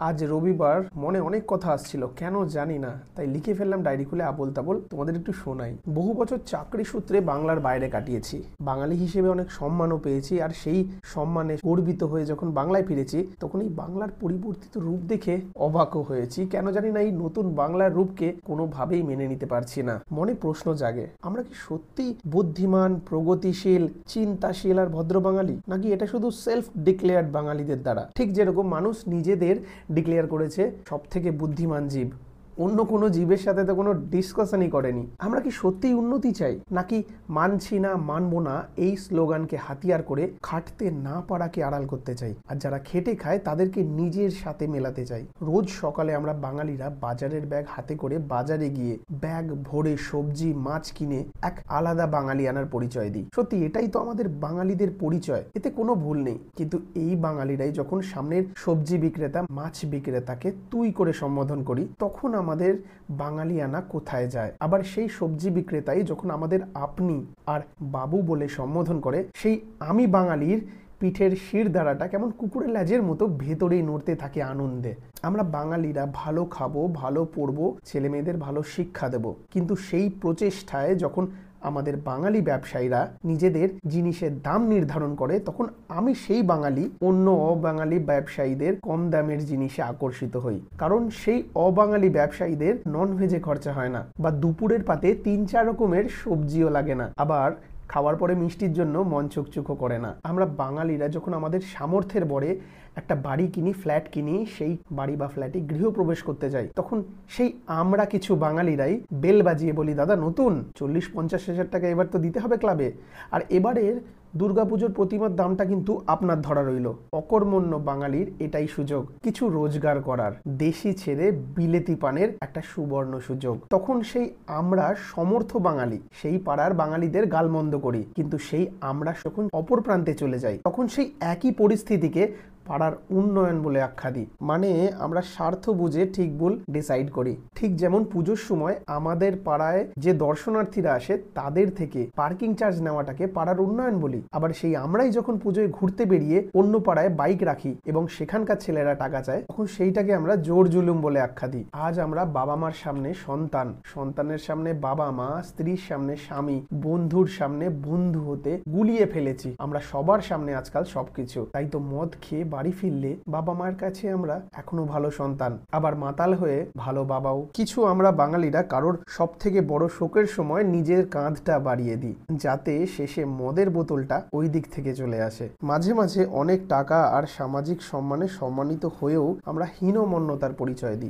আজ রবিবার, মনে অনেক কথা আসছিল, কেন জানি না, তাই লিখে ফেললাম ডায়েরি খুলে আবোল তাবোল তোমাদের একটু শোনাই। বহু বছর চাকরি সূত্রে বাংলার বাইরে কাটিয়েছি, বাঙালি হিসেবে অনেক সম্মানও পেয়েছি, আর সেই সম্মানে গর্বিত হয়ে যখন বাংলায় ফিরেছি তখন এই বাংলার পরিবর্তিত রূপ দেখে অবাকও হয়েছি। কেন জানি না এই নতুন বাংলার রূপকে কোনোভাবেই মেনে নিতে পারছি না। মনে প্রশ্ন জাগে, আমরা কি সত্যি বুদ্ধিমান, প্রগতিশীল, চিন্তাশীল আর ভদ্র বাঙালি, নাকি এটা শুধু সেলফ ডিক্লেয়ার্ড বাঙালিদের দ্বারা? ঠিক যেরকম মানুষ নিজেদের ডিক্লেয়ার করেছে সব থেকে বুদ্ধিমান জীব, অন্য কোনো জীবের সাথে তো কোনো ডিসকাশনই করেনি। আমরা কি সত্যিই উন্নতি চাই, নাকি মানছি না, মানবো না এই স্লোগানকে হাতিয়ার করে খাটতে না পারাকে আড়াল করতে চাই, আর যারা খেটে খায় তাদেরকে নিজের সাথে মেলাতে চাই? রোজ সকালে আমরা বাঙালিরা বাজারের ব্যাগ হাতে করে বাজারে গিয়ে ব্যাগ ভরে সবজি মাছ কিনে এক আলাদা বাঙালিয়ানার পরিচয় দিই। সত্যি এটাই তো আমাদের বাঙালিদের পরিচয়, এতে কোনো ভুল নেই। কিন্তু এই বাঙালিরাই যখন সামনের সবজি বিক্রেতা, মাছ বিক্রেতাকে তুই করে সম্বোধন করি, তখন আমাদের বাঙালিয়ানা কোথায় যায়? আবার সেই সবজি বিক্রেতাই যখন আমাদের আপনি আর বাবু বলে সম্বোধন করে, সেই আমি বাঙালির পিঠের শিরদাঁড়াটা কেমন কুকুরের ল্যাজের মতো ভেতরেই নড়তে থাকে আনন্দে। আমরা বাঙালিরা ভালো খাবো, ভালো পড়বো, ছেলে মেয়েদের ভালো শিক্ষা দেব, কিন্তু সেই প্রচেষ্টায় যখন আমাদের বাঙালি ব্যবসায়ীরা নিজেদের জিনিসের দাম নির্ধারণ করে, তখন আমি সেই বাঙালি অন্য অবাঙালি ব্যবসায়ীদের কম দামের জিনিসে আকর্ষিত হই। কারণ সেই অবাঙালি ব্যবসায়ীদের নন ভেজে খরচা হয় না, বা দুপুরের পাতে 3-4 রকমের সবজিও লাগে না, আবার খাওয়ার পরে মিষ্টির জন্য মন চুকচুকও করে না। আমরা বাঙালিরা যখন আমাদের সামর্থ্যের বরে একটা বাড়ি কিনি, ফ্ল্যাট কিনি, সেই বাড়ি বা ফ্ল্যাটে গৃহপ্রবেশ করতে যাই, তখন সেই আমরা কিছু বাঙালিরাই বেল বাজিয়ে বলি, দাদা নতুন 40-50 হাজার টাকা এবার তো দিতে হবে ক্লাবে, আর এবারের দুর্গাপুজোর প্রতিমার দামটা কিন্তু আপনার ধরা রইল। অকর্মণ্য বাঙালির এটাই সুযোগ কিছু রোজগার করার, দেশি ছেড়ে বিলেতি পানের একটা সুবর্ণ সুযোগ। তখন সেই আমরা সমর্থ বাঙালি সেই পাড়ার বাঙালিদের গালমন্দ করি, কিন্তু সেই আমরা যখন অপর প্রান্তে চলে যাই, তখন সেই একই পরিস্থিতিকে পাড়ার উন্নয়ন বলে আখ্যা দিই। মানে আমরা স্বার্থ বুঝে ঠিক ভুল ডিসাইড করি। ঠিক যেমন পুজোর সময় আমাদের পাড়ায় যে দর্শনার্থীরা আসে তাদের থেকে পার্কিং চার্জ নেওয়াটাকে পাড়ার উন্নয়ন বলি, আবার সেই আমরাই যখন পুজোয় ঘুরতে বেরিয়ে অন্য পাড়ায় বাইক রাখি এবং সেখানকার ছেলেরা টাকা চায়, তখন সেইটাকে আমরা জোর জুলুম বলে আখ্যা দিই। আজ আমরা বাবা মার সামনে সন্তান, সন্তানের সামনে বাবা মা, স্ত্রীর সামনে স্বামী, বন্ধুর সামনে বন্ধু হতে গুলিয়ে ফেলেছি আমরা সবার সামনে আজকাল সবকিছু। তাই তো মদ খেয়ে বাড়ি ফিরলে বাবা মার কাছে আমরা এখনো ভালো সন্তান, আবার মাতাল হয়ে ভালো বাবাও। কিছু আমরা বাঙালিরা কারোর সব থেকে বড় শোকের সময় নিজের কাঁধটা বাড়িয়ে দিই, যাতে শেষে মদের বোতলটা ওই দিক থেকে চলে আসে। মাঝে মাঝে অনেক টাকা আর সামাজিক সম্মানে সম্মানিত হয়েও আমরা হীনমন্যতার পরিচয় দিই।